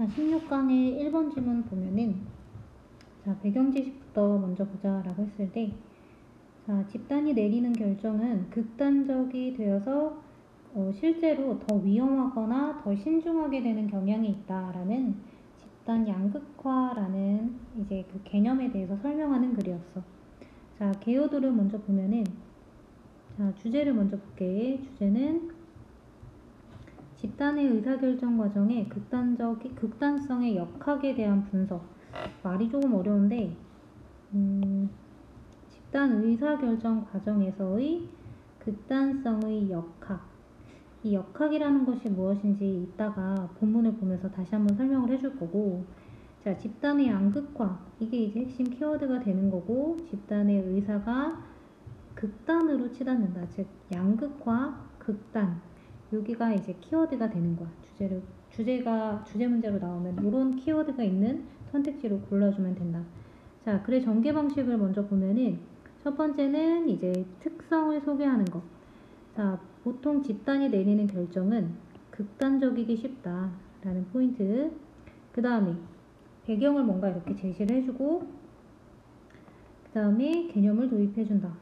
자, 16강의 1번 질문 보면은, 자, 배경 지식부터 먼저 보자라고 했을 때, 자, 집단이 내리는 결정은 극단적이 되어서 실제로 더 위험하거나 더 신중하게 되는 경향이 있다라는 집단 양극화라는 이제 그 개념에 대해서 설명하는 글이었어. 자, 개요도를 먼저 보면은, 자, 주제를 먼저 볼게. 주제는 집단의 의사결정 과정의 극단성의 역학에 대한 분석. 말이 조금 어려운데, 집단 의사결정 과정에서의 극단성의 역학. 이 역학이라는 것이 무엇인지 이따가 본문을 보면서 다시 한번 설명을 해줄 거고, 자, 집단의 양극화. 이게 이제 핵심 키워드가 되는 거고, 집단의 의사가 극단으로 치닫는다. 즉, 양극화, 극단. 여기가 이제 키워드가 되는 거야. 주제 문제로 나오면 이런 키워드가 있는 선택지로 골라주면 된다. 자, 글의 전개 방식을 먼저 보면은 첫 번째는 이제 특성을 소개하는 거. 자, 보통 집단이 내리는 결정은 극단적이기 쉽다라는 포인트. 그 다음에 배경을 뭔가 이렇게 제시를 해주고, 그 다음에 개념을 도입해준다.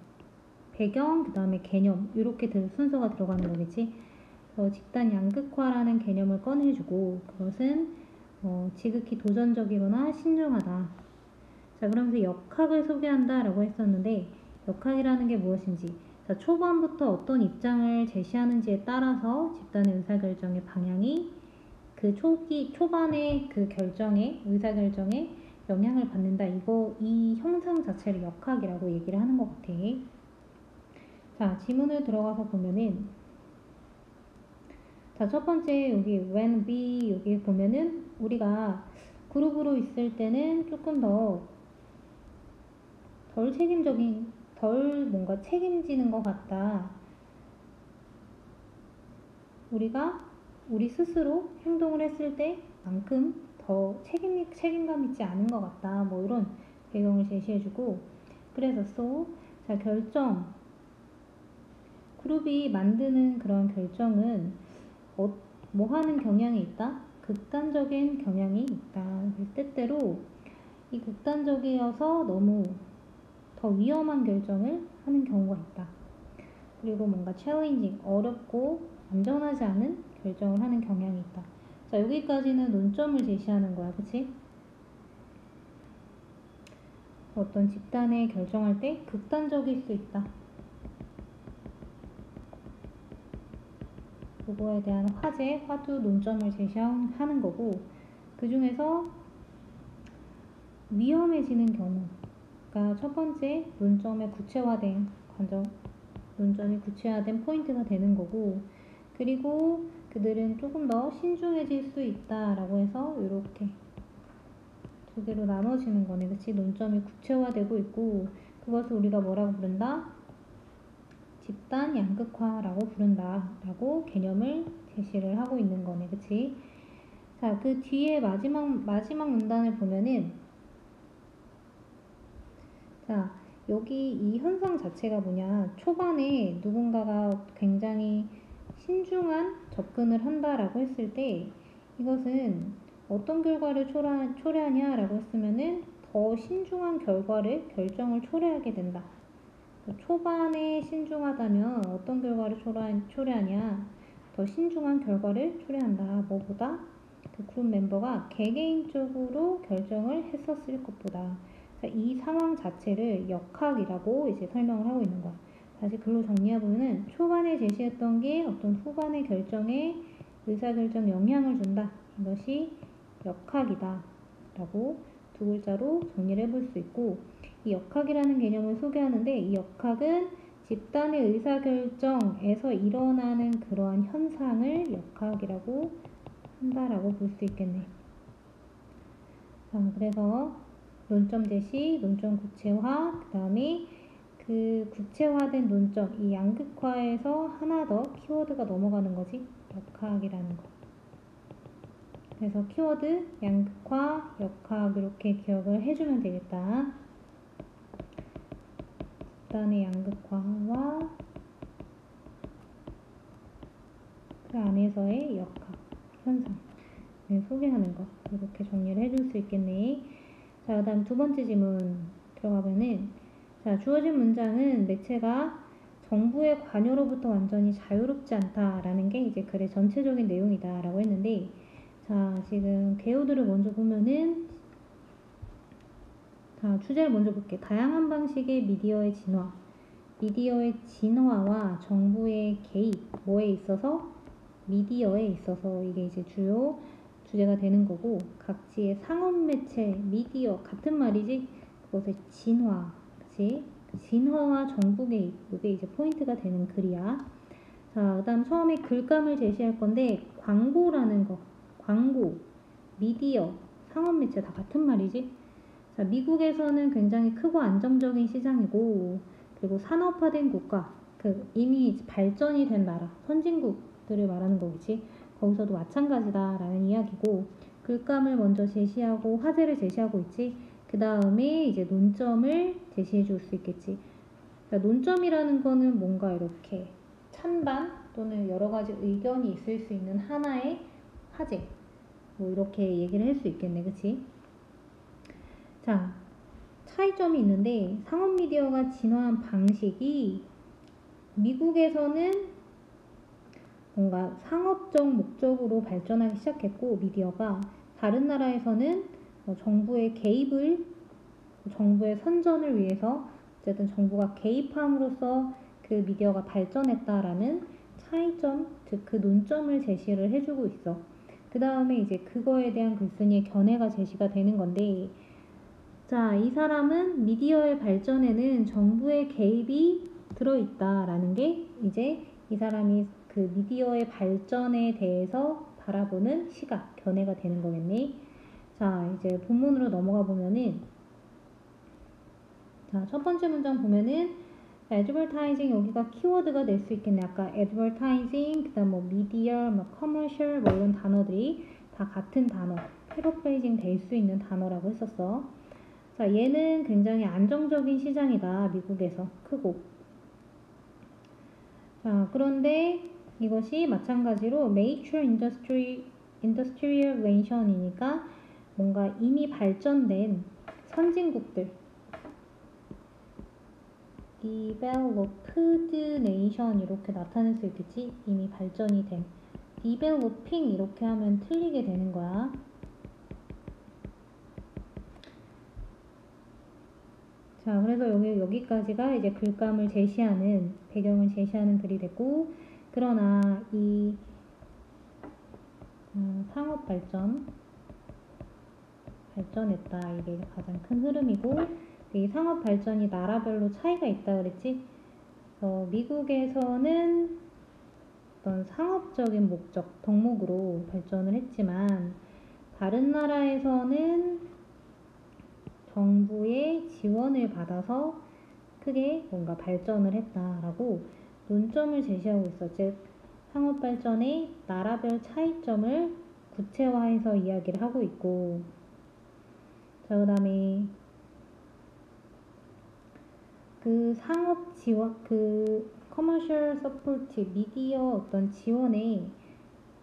배경, 그 다음에 개념, 이렇게 순서가 들어가는 거겠지. 집단 양극화라는 개념을 꺼내주고, 그것은 지극히 도전적이거나 신중하다. 자, 그러면서 역학을 소개한다 라고 했었는데, 역학이라는 게 무엇인지, 자, 초반부터 어떤 입장을 제시하는지에 따라서 집단의 의사결정의 방향이 그 초반의 그 의사결정에 영향을 받는다. 이 형상 자체를 역학이라고 얘기를 하는 것 같아. 자, 지문을 들어가서 보면은, 자, 첫 번째 여기 when we 여기 보면은 우리가 그룹으로 있을 때는 조금 덜 뭔가 책임지는 것 같다. 우리가 우리 스스로 행동을 했을 때만큼 더 책임감 있지 않은 것 같다. 뭐 이런 배경을 제시해주고, 그래서 자, 그룹이 만드는 그런 결정은 뭐 하는 경향이 있다? 극단적인 경향이 있다. 때때로 이 극단적이어서 너무 더 위험한 결정을 하는 경우가 있다. 그리고 뭔가 챌린징, 어렵고 안전하지 않은 결정을 하는 경향이 있다. 자, 여기까지는 논점을 제시하는 거야. 그치? 어떤 집단에 결정할 때 극단적일 수 있다. 그거에 대한 화두, 논점을 제시하는 거고, 그 중에서 위험해지는 경우가 첫 번째 논점이 구체화된 포인트가 되는 거고, 그리고 그들은 조금 더 신중해질 수 있다라고 해서 이렇게 두 개로 나눠지는 거네. 그치? 논점이 구체화되고 있고, 그것을 우리가 뭐라고 부른다? 집단 양극화라고 부른다 라고 개념을 제시를 하고 있는 거네. 그치? 자, 그 뒤에 마지막 문단을 보면은, 자, 여기 이 현상 자체가 뭐냐, 초반에 누군가가 굉장히 신중한 접근을 한다라고 했을 때, 이것은 어떤 결과를 초래하냐라고 했으면은 더 신중한 결정을 초래하게 된다. 초반에 신중하다면 어떤 결과를 초래하냐, 더 신중한 결과를 초래한다. 뭐보다? 그 그룹 멤버가 개개인적으로 결정을 했었을 것보다. 이 상황 자체를 역학이라고 이제 설명을 하고 있는 거야. 다시 글로 정리해보면은 초반에 제시했던 게 어떤 후반의 결정에 의사결정 영향을 준다. 이것이 역학이다 라고 두 글자로 정리를 해볼 수 있고, 이 역학이라는 개념을 소개하는데, 이 역학은 집단의 의사결정에서 일어나는 그러한 현상을 역학이라고 한다라고 볼 수 있겠네. 자, 그래서 논점 제시, 논점 구체화, 그 다음에 그 구체화된 논점, 이 양극화에서 하나 더 키워드가 넘어가는 거지. 역학이라는 거. 그래서 키워드, 양극화, 역학 이렇게 기억을 해주면 되겠다. 집단의 양극화와 그 안에서의 역학 현상. 소개하는 거 이렇게 정리를 해줄 수 있겠네. 자, 다음 두 번째 질문 들어가면은 자, 주어진 문장은 매체가 정부의 관여로부터 완전히 자유롭지 않다라는 게 이제 글의 전체적인 내용이다 라고 했는데 자, 지금 개요들을 먼저 보면은 자, 주제를 먼저 볼게. 다양한 방식의 미디어의 진화. 미디어의 진화와 정부의 개입, 뭐에 있어서? 미디어에 있어서 이게 이제 주요 주제가 되는 거고, 각지의 상업 매체, 미디어, 같은 말이지? 그것의 진화, 그치? 진화와 정부 개입, 이게 이제 포인트가 되는 글이야. 자, 그 다음 처음에 글감을 제시할 건데, 광고라는 거, 광고, 미디어, 상업 매체 다 같은 말이지? 자, 미국에서는 굉장히 크고 안정적인 시장이고, 그리고 산업화된 국가, 이미 발전이 된 나라, 선진국들을 말하는 거겠지. 거기서도 마찬가지다라는 이야기고, 글감을 먼저 제시하고 화제를 제시하고 있지. 그 다음에 이제 논점을 제시해 줄 수 있겠지. 그러니까 논점이라는 거는 뭔가 이렇게 찬반 또는 여러 가지 의견이 있을 수 있는 하나의 화제, 뭐 이렇게 얘기를 할 수 있겠네, 그치? 자, 차이점이 있는데 상업 미디어가 진화한 방식이 미국에서는 뭔가 상업적 목적으로 발전하기 시작했고 미디어가 다른 나라에서는 정부의 개입을 정부의 선전을 위해서 어쨌든 정부가 개입함으로써 그 미디어가 발전했다라는 차이점, 즉 그 논점을 제시를 해주고 있어. 그 다음에 이제 그거에 대한 글쓴이의 견해가 제시가 되는 건데 자, 이 사람은 미디어의 발전에는 정부의 개입이 들어있다라는 게 이제 이 사람이 그 미디어의 발전에 대해서 바라보는 시각, 견해가 되는 거겠네. 자, 이제 본문으로 넘어가 보면은 자, 첫 번째 문장 보면은 advertising 여기가 키워드가 될 수 있겠네. 아까 advertising, 그다음 뭐 media, 뭐 commercial 뭐 이런 단어들이 다 같은 단어, 패러프레이징 될 수 있는 단어라고 했었어. 자, 얘는 굉장히 안정적인 시장이다. 미국에서 크고. 자, 그런데 이것이 마찬가지로 mature industrialization이니까 뭔가 이미 발전된 선진국들 developed nation 이렇게 나타낼 수 있겠지? 이미 발전이 된 developing 이렇게 하면 틀리게 되는 거야. 자, 그래서 여기까지가 이제 글감을 제시하는, 배경을 제시하는 글이 됐고, 그러나 이 상업 발전했다. 이게 가장 큰 흐름이고, 이 상업 발전이 나라별로 차이가 있다 그랬지? 미국에서는 어떤 상업적인 목적, 덕목으로 발전을 했지만, 다른 나라에서는 정부의 지원을 받아서 크게 뭔가 발전을 했다라고 논점을 제시하고 있어. 즉, 상업 발전의 나라별 차이점을 구체화해서 이야기를 하고 있고, 자, 그 다음에 그 상업 지원, 커머셜 서포트, 미디어 어떤 지원의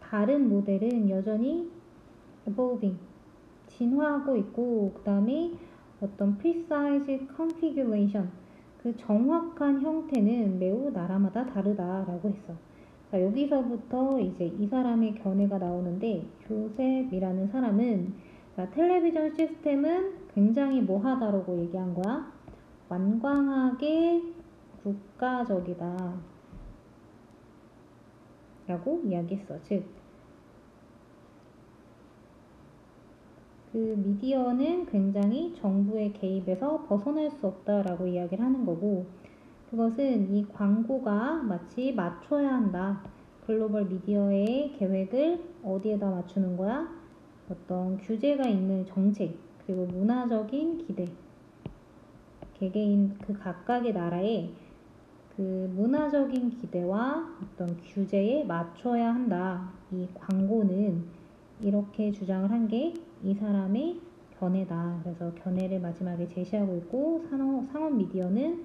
다른 모델은 여전히 evolving, 진화하고 있고, 그 다음에 어떤 precise configuration, 그 정확한 형태는 매우 나라마다 다르다라고 했어. 자, 여기서부터 이제 이 사람의 견해가 나오는데, 조셉이라는 사람은 자, 텔레비전 시스템은 굉장히 뭐하다라고 얘기한 거야? 완강하게 국가적이다 라고 이야기했어. 즉, 그 미디어는 굉장히 정부의 개입에서 벗어날 수 없다라고 이야기를 하는 거고, 그것은 이 광고가 마치 맞춰야 한다. 글로벌 미디어의 계획을 어디에다 맞추는 거야? 어떤 규제가 있는 정책, 그리고 문화적인 기대, 개개인 그 각각의 나라의 그 문화적인 기대와 어떤 규제에 맞춰야 한다. 이 광고는 이렇게 주장을 한 게 이 사람의 견해다. 그래서 견해를 마지막에 제시하고 있고, 상업 미디어는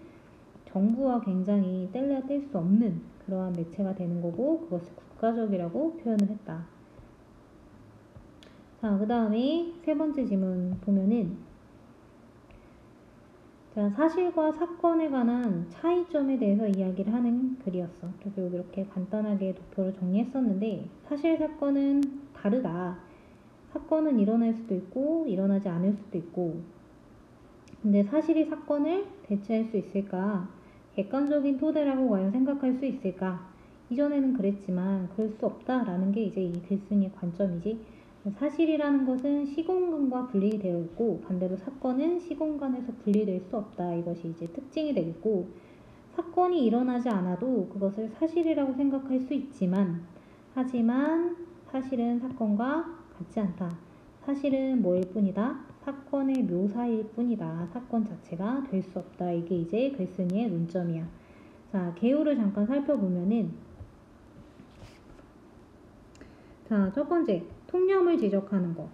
정부와 굉장히 뗄래야 뗄 수 없는 그러한 매체가 되는 거고, 그것을 국가적이라고 표현을 했다. 자, 그 다음에 세 번째 질문 보면은, 자, 사실과 사건에 관한 차이점에 대해서 이야기를 하는 글이었어. 그래서 여기 이렇게 간단하게 도표로 정리했었는데, 사실 사건은 다르다. 사건은 일어날 수도 있고 일어나지 않을 수도 있고, 근데 사실이 사건을 대체할 수 있을까? 객관적인 토대라고 과연 생각할 수 있을까? 이전에는 그랬지만 그럴 수 없다라는 게 이제 이 글쓴이의 관점이지. 사실이라는 것은 시공간과 분리되어 있고, 반대로 사건은 시공간에서 분리될 수 없다. 이것이 이제 특징이 되겠고, 사건이 일어나지 않아도 그것을 사실이라고 생각할 수 있지만, 하지만 사실은 사건과 같지 않다. 사실은 뭐일 뿐이다? 사건의 묘사일 뿐이다. 사건 자체가 될 수 없다. 이게 이제 글쓴이의 논점이야. 자, 개요를 잠깐 살펴보면은, 자, 첫 번째, 통념을 지적하는 거.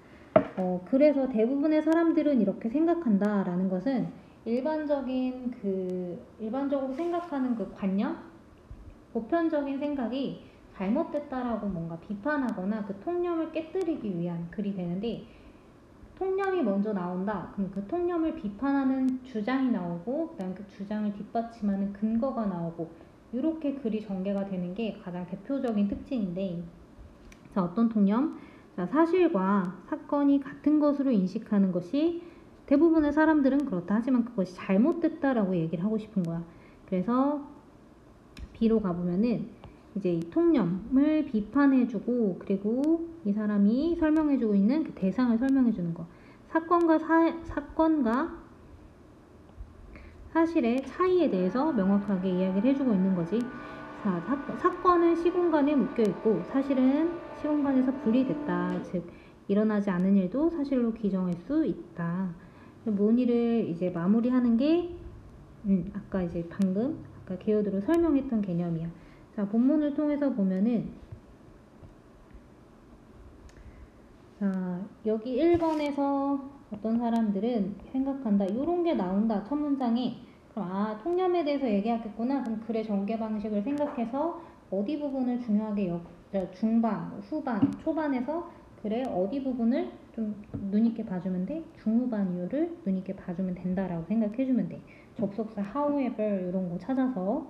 그래서 대부분의 사람들은 이렇게 생각한다라는 것은 일반적으로 생각하는 그 관념, 보편적인 생각이 잘못됐다라고 뭔가 비판하거나 그 통념을 깨뜨리기 위한 글이 되는데, 통념이 먼저 나온다. 그럼 그 통념을 비판하는 주장이 나오고, 그다음 그 주장을 뒷받침하는 근거가 나오고, 이렇게 글이 전개가 되는 게 가장 대표적인 특징인데, 자, 어떤 통념? 자, 사실과 사건이 같은 것으로 인식하는 것이 대부분의 사람들은 그렇다. 하지만 그것이 잘못됐다라고 얘기를 하고 싶은 거야. 그래서 B로 가보면은 이제 이 통념을 비판해주고, 그리고 이 사람이 설명해주고 있는 그 대상을 설명해주는 거. 사건과 사실의 차이에 대해서 명확하게 이야기를 해주고 있는 거지. 자, 사건은 시공간에 묶여있고 사실은 시공간에서 분리됐다. 즉, 일어나지 않은 일도 사실로 규정할 수 있다. 논의를 이제 마무리하는 게 아까 이제 아까 개요들로 설명했던 개념이야. 자, 본문을 통해서 보면은, 자, 여기 1번에서 어떤 사람들은 생각한다. 요런 게 나온다. 첫 문장에. 그럼 통념에 대해서 얘기하겠구나. 그럼 글의 전개 방식을 생각해서 어디 부분을 중요하게 중반, 후반, 초반에서 글의 어디 부분을 좀 눈 있게 봐주면 돼. 중후반 이유를 눈 있게 봐주면 된다라고 생각해주면 돼. 접속사 however 이런 거 찾아서.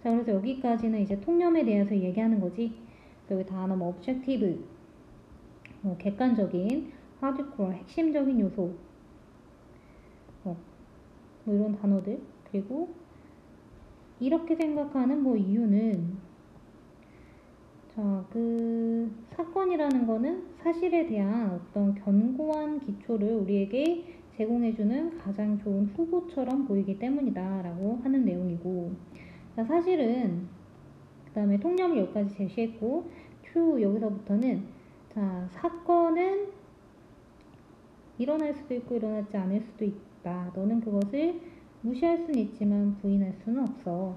자, 그래서 여기까지는 이제 통념에 대해서 얘기하는 거지. 여기 단어 뭐 objective, 객관적인, hardcore, 핵심적인 요소, 뭐 이런 단어들. 그리고 이렇게 생각하는 뭐 이유는, 자, 그 사건이라는 거는 사실에 대한 어떤 견고한 기초를 우리에게 제공해주는 가장 좋은 후보처럼 보이기 때문이다 라고 하는 내용이고, 자, 사실은 그 다음에 통념을 여기까지 제시했고, true 여기서부터는, 자, 사건은 일어날 수도 있고 일어나지 않을 수도 있다. 너는 그것을 무시할 수는 있지만 부인할 수는 없어.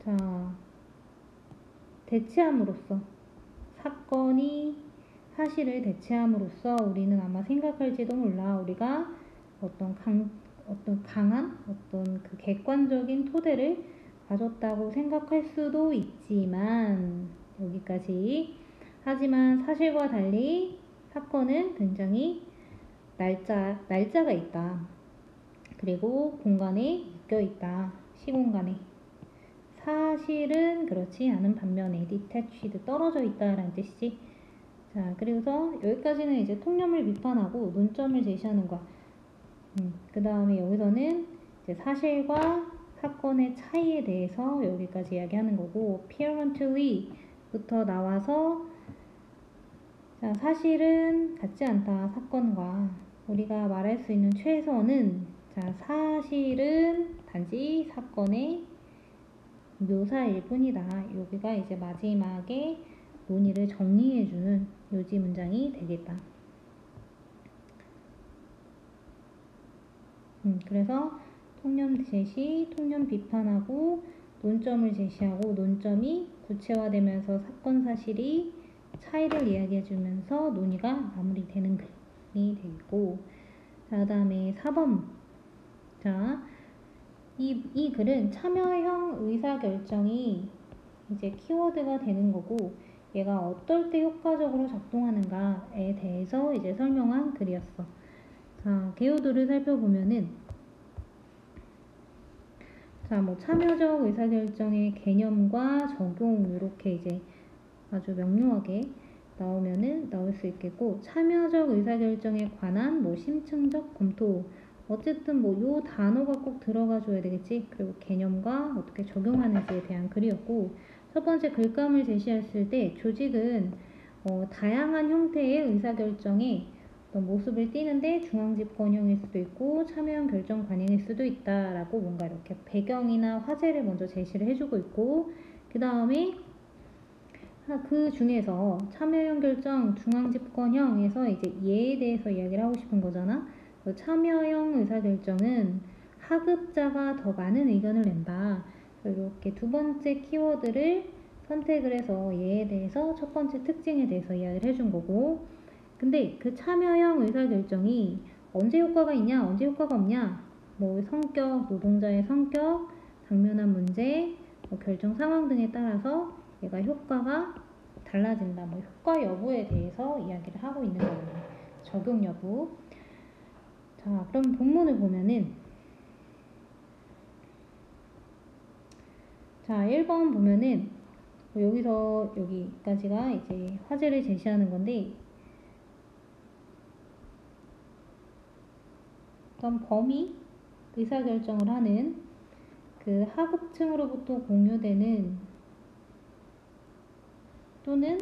자, 대체함으로써, 사건이 사실을 대체함으로써 우리는 아마 생각할지도 몰라. 우리가 어떤 강한 어떤 그 객관적인 토대를 가졌다고 생각할 수도 있지만, 여기까지. 하지만 사실과 달리 사건은 굉장히 날짜가 있다. 그리고 공간에 묶여 있다. 시공간에. 사실은 그렇지 않은 반면에 detached, 떨어져 있다라는 뜻이지. 자, 그래서 여기까지는 이제 통념을 비판하고 논점을 제시하는 거야. 그 다음에 여기서는 이제 사실과 사건의 차이에 대해서 여기까지 이야기하는 거고, apparently부터 나와서, 자, 사실은 같지 않다. 사건과 우리가 말할 수 있는 최소는, 자, 사실은 단지 사건의 묘사일 뿐이다. 여기가 이제 마지막에 논의를 정리해주는 요지 문장이 되겠다. 그래서 통념 제시, 통념 비판하고, 논점을 제시하고, 논점이 구체화되면서 사건 사실이 차이를 이야기해주면서 논의가 마무리되는 글이 되고, 자, 그 다음에 4번. 자, 이 글은 참여형 의사결정이 이제 키워드가 되는 거고, 얘가 어떨 때 효과적으로 작동하는가에 대해서 이제 설명한 글이었어. 자, 개요도를 살펴보면은 자, 뭐 참여적 의사결정의 개념과 적용 이렇게 이제 아주 명료하게 나올 수 있겠고, 참여적 의사결정에 관한 뭐 심층적 검토, 어쨌든 뭐 요 단어가 꼭 들어가 줘야 되겠지. 그리고 개념과 어떻게 적용하는지에 대한 글이었고, 첫 번째 글감을 제시했을 때 조직은 다양한 형태의 의사결정에 어떤 모습을 띠는데 중앙집권형일 수도 있고 참여형 결정 관행일 수도 있다라고 뭔가 이렇게 배경이나 화제를 먼저 제시를 해주고 있고, 그 다음에 그 중에서 참여형 결정 중앙집권형에서 이제 얘에 대해서 이야기를 하고 싶은 거잖아. 참여형 의사결정은 하급자가 더 많은 의견을 낸다. 이렇게 두 번째 키워드를 선택을 해서 얘에 대해서 첫 번째 특징에 대해서 이야기를 해준 거고, 근데 그 참여형 의사결정이 언제 효과가 있냐, 언제 효과가 없냐, 뭐 성격, 노동자의 성격, 당면한 문제, 뭐 결정 상황 등에 따라서 얘가 효과가 달라진다. 뭐 효과 여부에 대해서 이야기를 하고 있는 거예요. 적용 여부. 자, 그럼 본문을 보면은 자, 1번 보면은 여기서 여기까지가 이제 화제를 제시하는 건데, 어떤 범위 의사결정을 하는 그 하급층으로부터 공유되는 또는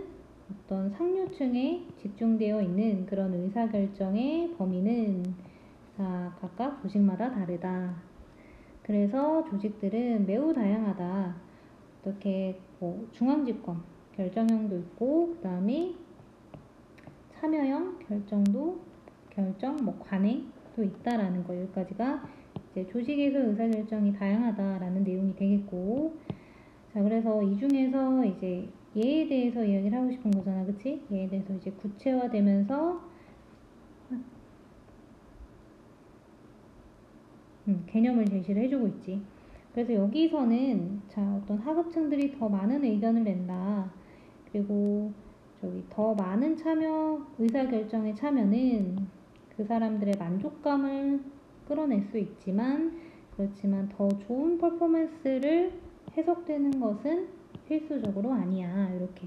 어떤 상류층에 집중되어 있는 그런 의사결정의 범위는 각각 조직마다 다르다. 그래서 조직들은 매우 다양하다. 어떻게 뭐 중앙집권 결정형도 있고, 그 다음에 참여형 결정 뭐 관행도 있다라는 거. 여기까지가 이제 조직에서 의사결정이 다양하다라는 내용이 되겠고, 자, 그래서 이 중에서 이제 얘에 대해서 이야기를 하고 싶은 거잖아, 그치? 얘에 대해서 이제 구체화되면서 개념을 제시를 해주고 있지. 그래서 여기서는 자, 어떤 하급층들이 더 많은 의견을 낸다. 그리고 더 많은 의사결정에 참여는 그 사람들의 만족감을 끌어낼 수 있지만, 그렇지만 더 좋은 퍼포먼스를 해석되는 것은 필수적으로 아니야. 이렇게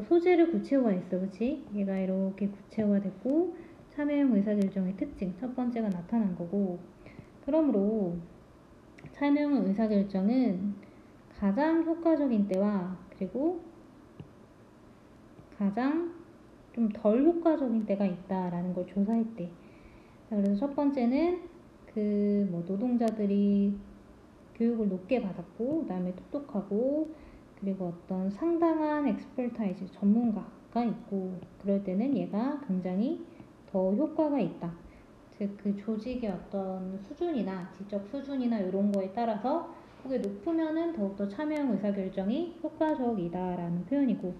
소재를 구체화했어, 그치? 얘가 이렇게 구체화됐고 참여형 의사결정의 특징 첫 번째가 나타난 거고, 그러므로 참여형 의사결정은 가장 효과적인 때와 그리고 가장 좀 덜 효과적인 때가 있다라는 걸 조사했대. 그래서 첫 번째는 그 뭐 노동자들이 교육을 높게 받았고, 그 다음에 똑똑하고, 그리고 어떤 상당한 엑스퍼타이즈 전문가가 있고, 그럴 때는 얘가 굉장히 더 효과가 있다. 즉 그 조직의 어떤 수준이나 지적 수준이나 이런 거에 따라서 그게 높으면은 더욱더 참여형 의사결정이 효과적이다라는 표현이고,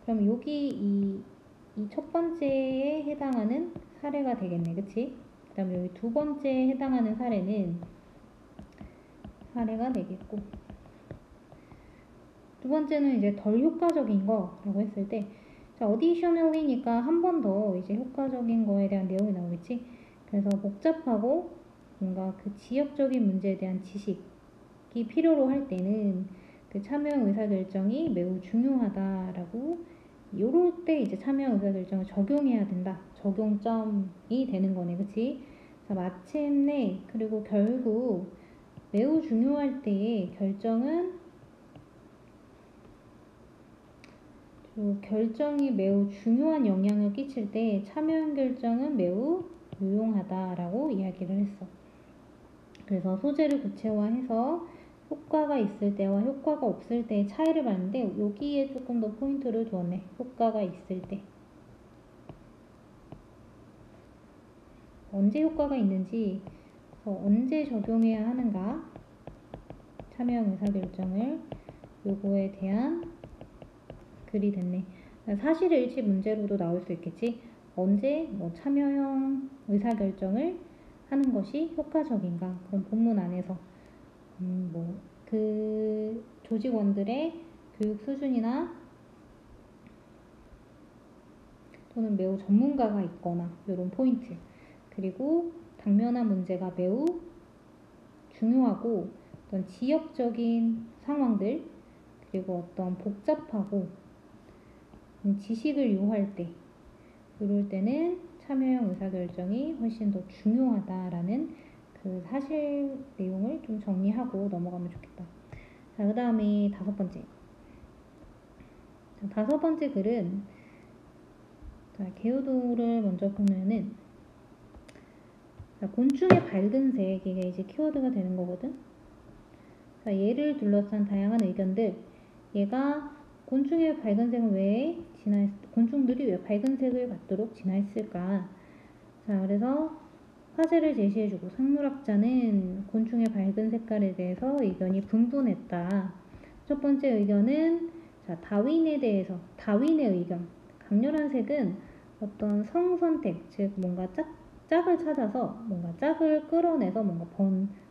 그럼 여기 이 첫 번째에 해당하는 사례가 되겠네, 그치? 그 다음에 여기 두 번째에 해당하는 사례가 되겠고, 두 번째는 이제 덜 효과적인 거라고 했을 때, 자, additionally니까 한 번 더 이제 효과적인 거에 대한 내용이 나오겠지? 그래서 복잡하고 뭔가 그 지역적인 문제에 대한 지식이 필요로 할 때는 그 참여형 의사결정이 매우 중요하다라고, 요럴 때 이제 참여형 의사결정을 적용해야 된다. 적용점이 되는 거네, 그치? 자, 마침내, 그리고 결국 매우 중요할 때의 결정이 매우 중요한 영향을 끼칠 때 참여형 결정은 매우 유용하다라고 이야기를 했어. 그래서 소재를 구체화해서 효과가 있을 때와 효과가 없을 때의 차이를 봤는데, 여기에 조금 더 포인트를 두었네. 효과가 있을 때 언제 효과가 있는지, 언제 적용해야 하는가, 참여형 의사결정을, 요거에 대한 글이 됐네. 사실일치 문제로도 나올 수 있겠지. 언제 뭐 참여형 의사결정을 하는 것이 효과적인가. 그럼 본문 안에서 뭐 그 조직원들의 교육 수준이나 또는 매우 전문가가 있거나 이런 포인트. 그리고 당면한 문제가 매우 중요하고 어떤 지역적인 상황들 그리고 어떤 복잡하고 지식을 요할 때 이럴 때는 참여형 의사결정이 훨씬 더 중요하다라는 그 사실 내용을 좀 정리하고 넘어가면 좋겠다. 자, 그 다음에 다섯 번째. 자, 다섯 번째 글은 자, 개요도를 먼저 보면은 자, 곤충의 밝은 색 이게 이제 키워드가 되는 거거든. 자, 얘를 둘러싼 다양한 의견들. 얘가 곤충의 밝은 색은 왜 곤충들이 왜 밝은 색을 갖도록 진화했을까? 자, 그래서 화제를 제시해주고 생물학자는 곤충의 밝은 색깔에 대해서 의견이 분분했다. 첫 번째 의견은 자, 다윈에 대해서 다윈의 의견. 강렬한 색은 어떤 성선택, 즉 뭔가 짝을 찾아서 뭔가 짝을 끌어내서 뭔가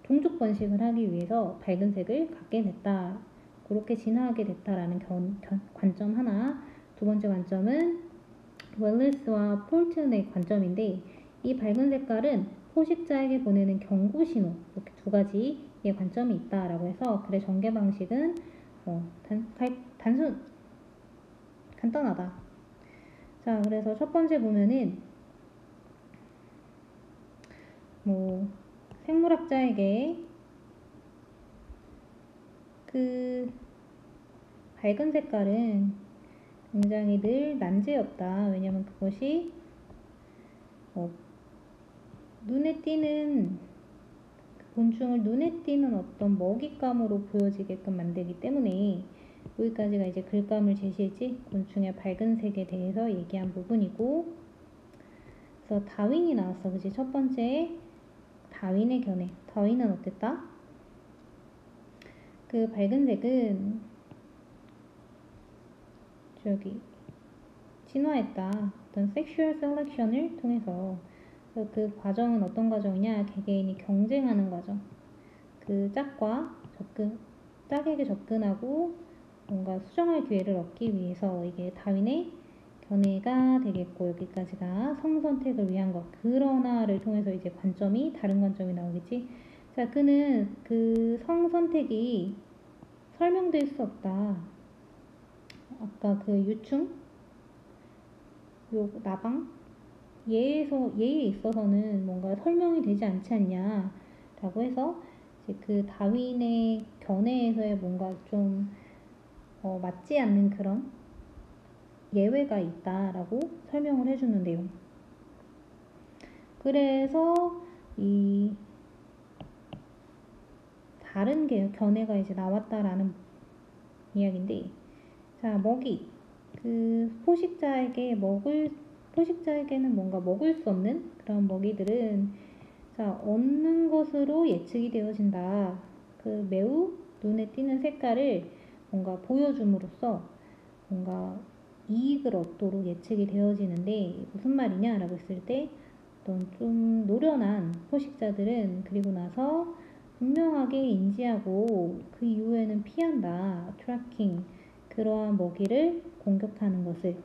종족 번식을 하기 위해서 밝은 색을 갖게 됐다. 그렇게 진화하게 됐다라는 관점 하나. 두 번째 관점은 웰리스와 폴튼의 관점인데 이 밝은 색깔은 포식자에게 보내는 경고 신호 이렇게 두 가지의 관점이 있다라고 해서 글의 전개 방식은 단순 간단하다. 자, 그래서 첫 번째 보면은 생물학자에게 그 밝은 색깔은 굉장히 늘 난제였다. 왜냐면 그것이 눈에 띄는 곤충을 눈에 띄는 어떤 먹잇감으로 보여지게끔 만들기 때문에 여기까지가 이제 글감을 제시했지 곤충의 밝은 색에 대해서 얘기한 부분이고 그래서 다윈이 나왔어. 그치? 첫 번째 다윈의 견해. 다윈은 어땠다? 그 밝은 색은 진화했다. 어떤 섹슈얼 셀렉션을 통해서 그 과정은 어떤 과정이냐? 개개인이 경쟁하는 과정. 그 짝에게 접근하고 뭔가 수정할 기회를 얻기 위해서 이게 다윈의 견해가 되겠고 여기까지가 성선택을 위한 것. 그러나를 통해서 이제 다른 관점이 나오겠지. 자, 그는 그 성선택이 설명될 수 없다. 아까 그 유충, 나방, 얘에 있어서는 뭔가 설명이 되지 않지 않냐라고 해서 이제 그 다윈의 견해에서의 뭔가 좀 맞지 않는 그런 예외가 있다라고 설명을 해주는 내용. 그래서 이 다른 견해가 이제 나왔다라는 이야기인데, 자, 먹이. 그 포식자에게는 뭔가 먹을 수 없는 그런 먹이들은 자, 얻는 것으로 예측이 되어진다. 그 매우 눈에 띄는 색깔을 뭔가 보여줌으로써 뭔가 이익을 얻도록 예측이 되어지는데 무슨 말이냐라고 했을 때 어떤 좀 노련한 포식자들은 그리고 나서 분명하게 인지하고 그 이후에는 피한다. 트래킹. 그러한 먹이를 공격하는 것을.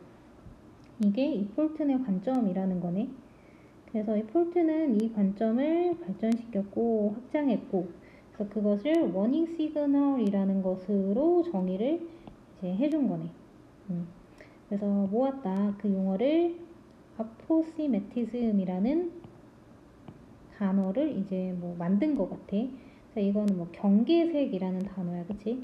이게 이 폴튼의 관점이라는 거네. 그래서 이 폴트는 이 관점을 발전시켰고 확장했고 그래서 그것을 워닝 시그널이라는 것으로 정의를 이제 해준 거네. 그래서 모았다. 그 용어를 아포시메티즘이라는 단어를 이제 만든 것 같아. 자, 이거는 경계색이라는 단어야, 그치?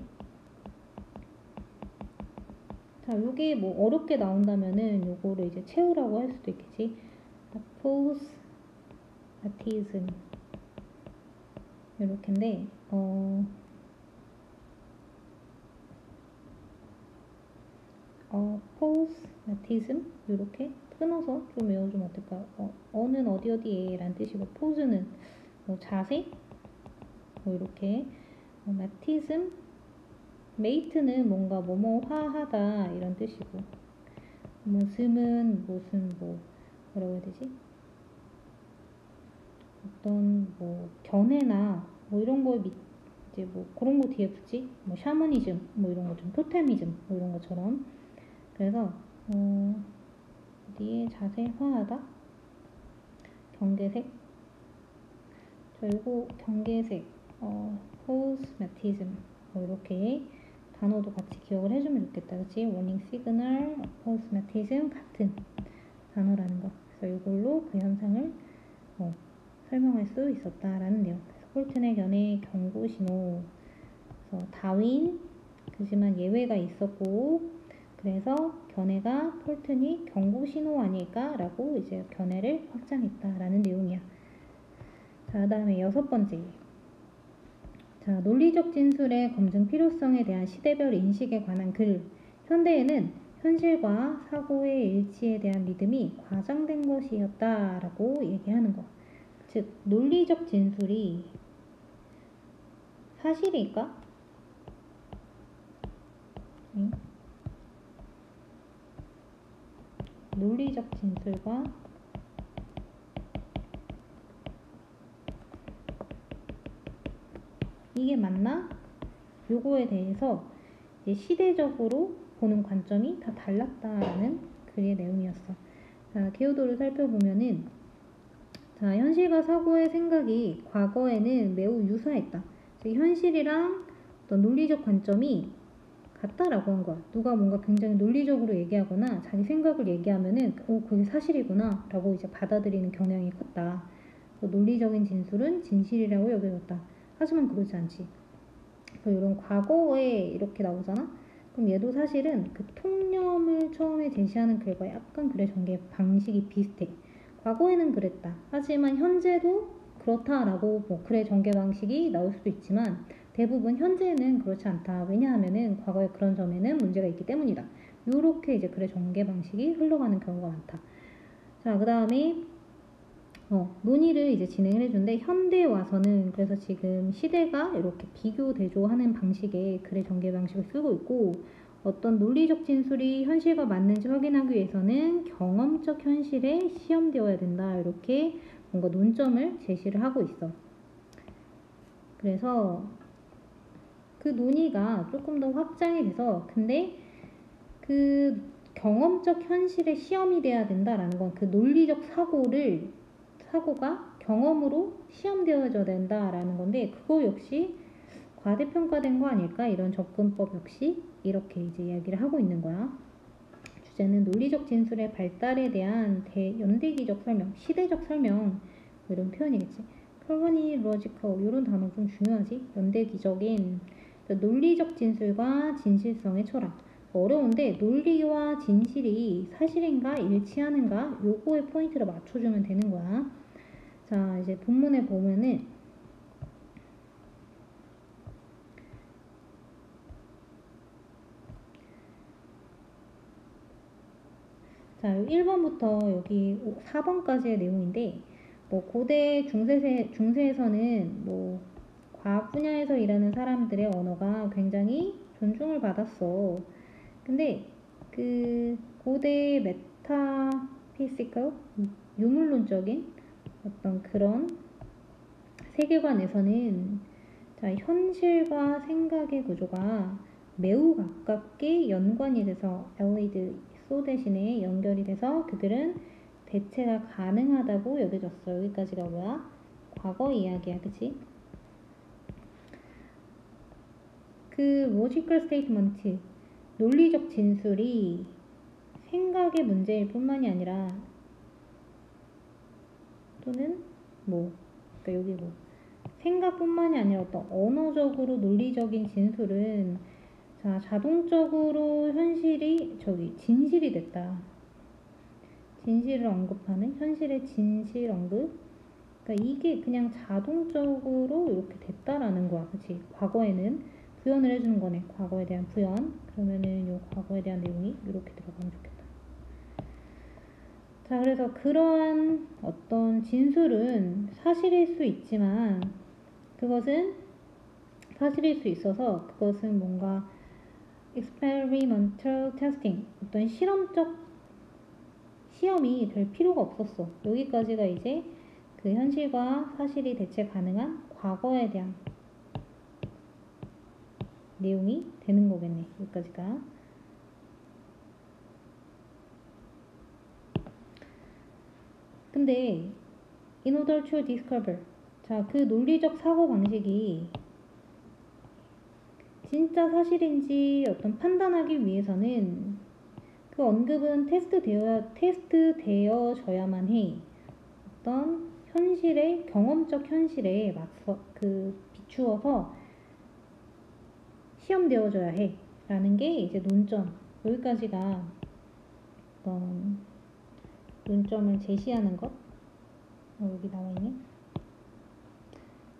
자, 요게 어렵게 나온다면은 요거를 이제 채우라고 할 수도 있겠지. 아포스마티즘 요렇게인데 포스마티즘 요렇게 끊어서 좀 외워주면 어떨까? 어는 어디에 라는 뜻이고 포즈는 자세 이렇게 마티즘 메이트는 뭔가 뭐뭐화하다 이런 뜻이고 무슨 뭐라고 해야 되지? 어떤 견해나 이런 거에 이제 그런 거 뒤에 붙지? 샤머니즘 이런 거 좀 토테미즘 이런 것처럼 그래서 어디에 자세 화하다 경계색. 자, 요거 경계색 cosmetism 이렇게 단어도 같이 기억을 해주면 좋겠다. 그치? warning signal, cosmetism 같은 단어라는 거. 그래서 이걸로 그 현상을 설명할 수 있었다라는 내용. 그래서 폴튼의 견해 경고 신호. 그래서 다윈 그지만 예외가 있었고 그래서 견해가 폴튼이 경고 신호 아닐까라고 이제 견해를 확장했다라는 내용이야. 자, 그다음에 6번째. 자, 논리적 진술의 검증 필요성에 대한 시대별 인식에 관한 글. 현대에는 현실과 사고의 일치에 대한 믿음이 과장된 것이었다라고 얘기하는 거. 즉, 논리적 진술이 사실일까? 응? 논리적 진술과 이게 맞나? 요거에 대해서 이제 시대적으로 보는 관점이 다 달랐다라는 글의 내용이었어. 자, 기호도를 살펴보면은 자, 현실과 사고의 생각이 과거에는 매우 유사했다. 즉, 현실이랑 어떤 논리적 관점이 같다라고 한 거야. 누가 뭔가 굉장히 논리적으로 얘기하거나 자기 생각을 얘기하면은 그게 사실이구나 라고 이제 받아들이는 경향이 컸다. 논리적인 진술은 진실이라고 여겨졌다. 하지만 그렇지 않지. 그래서 이런 과거에 이렇게 나오잖아? 그럼 얘도 사실은 그 통념을 처음에 제시하는 글과 약간 글의 전개 방식이 비슷해. 과거에는 그랬다. 하지만 현재도 그렇다라고 뭐 글의 전개 방식이 나올 수도 있지만 대부분 현재는 그렇지 않다. 왜냐하면은 과거에 그런 점에는 문제가 있기 때문이다. 요렇게 이제 글의 전개 방식이 흘러가는 경우가 많다. 자, 그 다음에 논의를 이제 진행을 해준데 현대에 와서는 그래서 지금 시대가 이렇게 비교 대조하는 방식의 글의 전개 방식을 쓰고 있고 어떤 논리적 진술이 현실과 맞는지 확인하기 위해서는 경험적 현실에 시험되어야 된다. 이렇게 뭔가 논점을 제시를 하고 있어. 그래서 그 논의가 조금 더 확장이 돼서 근데 그 경험적 현실에 시험이 돼야 된다라는 건 그 논리적 사고가 경험으로 시험되어져야 된다라는 건데 그거 역시 과대평가된 거 아닐까? 이런 접근법 역시 이렇게 이제 이야기를 하고 있는 거야. 주제는 논리적 진술의 발달에 대한 연대기적 설명, 시대적 설명 이런 표현이겠지. 크로니로지컬 이런 단어 좀 중요하지. 연대기적인 논리적 진술과 진실성의 철학. 어려운데 논리와 진실이 사실인가 일치하는가 요거에 포인트를 맞춰주면 되는 거야. 자, 이제 본문에 보면은 자, 1번부터 여기 4번까지의 내용인데 뭐 고대 중세에서는 뭐 과학 분야에서 일하는 사람들의 언어가 굉장히 존중을 받았어. 근데 그 고대 메타피시컬 유물론적인 어떤 그런 세계관에서는 자, 현실과 생각의 구조가 매우 가깝게 연관이 돼서 allied so 대신에 연결이 돼서 그들은 대체가 가능하다고 여겨졌어. 여기까지가 뭐야? 과거 이야기야, 그치? 그 logical statement, 논리적 진술이 생각의 문제일 뿐만이 아니라 또는 뭐 그러니까 여기 뭐 생각뿐만이 아니라 어떤 언어적으로 논리적인 진술은 자, 자동적으로 진실이 됐다. 진실을 언급하는 현실의 진실 언급. 그러니까 이게 그냥 자동적으로 이렇게 됐다라는 거야. 그치? 과거에는 부연을 해주는 거네. 과거에 대한 부연. 그러면은 요 과거에 대한 내용이 이렇게 들어가면 좋겠다. 자, 그래서 그러한 어떤 진술은 사실일 수 있지만 그것은 사실일 수 있어서 그것은 뭔가 experimental testing, 어떤 시험이 될 필요가 없었어. 여기까지가 이제 그 현실과 사실이 대체 가능한 과거에 대한 내용이 되는 거겠네. 여기까지가. 근데 in order to discover, 자, 그 논리적 사고 방식이 진짜 사실인지 어떤 판단하기 위해서는 그 언급은 테스트되어져야만 해. 어떤 현실에, 경험적 현실에 맞서 비추어서 시험되어져야 해. 라는 게 이제 논점. 여기까지가 어떤 논점을 제시하는 것. 여기 나와 있네.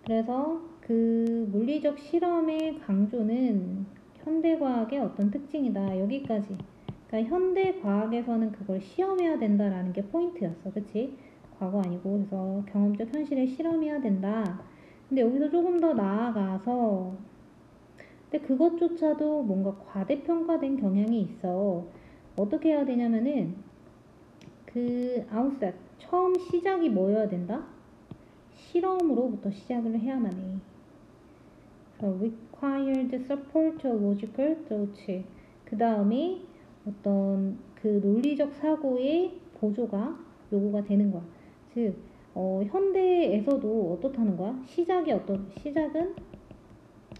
그래서 그 물리적 실험의 강조는 현대과학의 어떤 특징이다. 여기까지. 그러니까 현대과학에서는 그걸 시험해야 된다라는 게 포인트였어. 그치? 과거 아니고. 그래서 경험적 현실에 실험해야 된다. 근데 여기서 조금 더 나아가서 근데 그것조차도 뭔가 과대평가된 경향이 있어. 어떻게 해야 되냐면은 그 outset, 처음 시작이 뭐여야 된다? 실험으로부터 시작을 해야만 해. 그래서 required support logical thought. 그 다음에 어떤 그 논리적 사고의 보조가 요구가 되는 거야. 즉, 현대에서도 어떻다는 거야? 시작은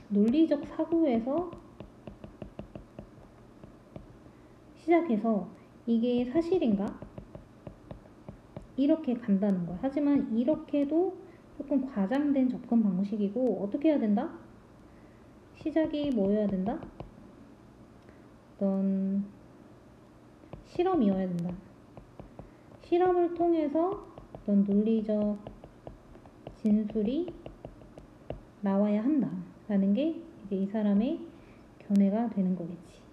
논리적 사고에서 시작해서 이게 사실인가? 이렇게 간다는 거야. 하지만 이렇게도 조금 과장된 접근 방식이고 어떻게 해야 된다? 시작이 뭐여야 된다? 어떤 실험이어야 된다. 실험을 통해서 어떤 논리적 진술이 나와야 한다. 라는 게 이제 이 사람의 견해가 되는 거겠지.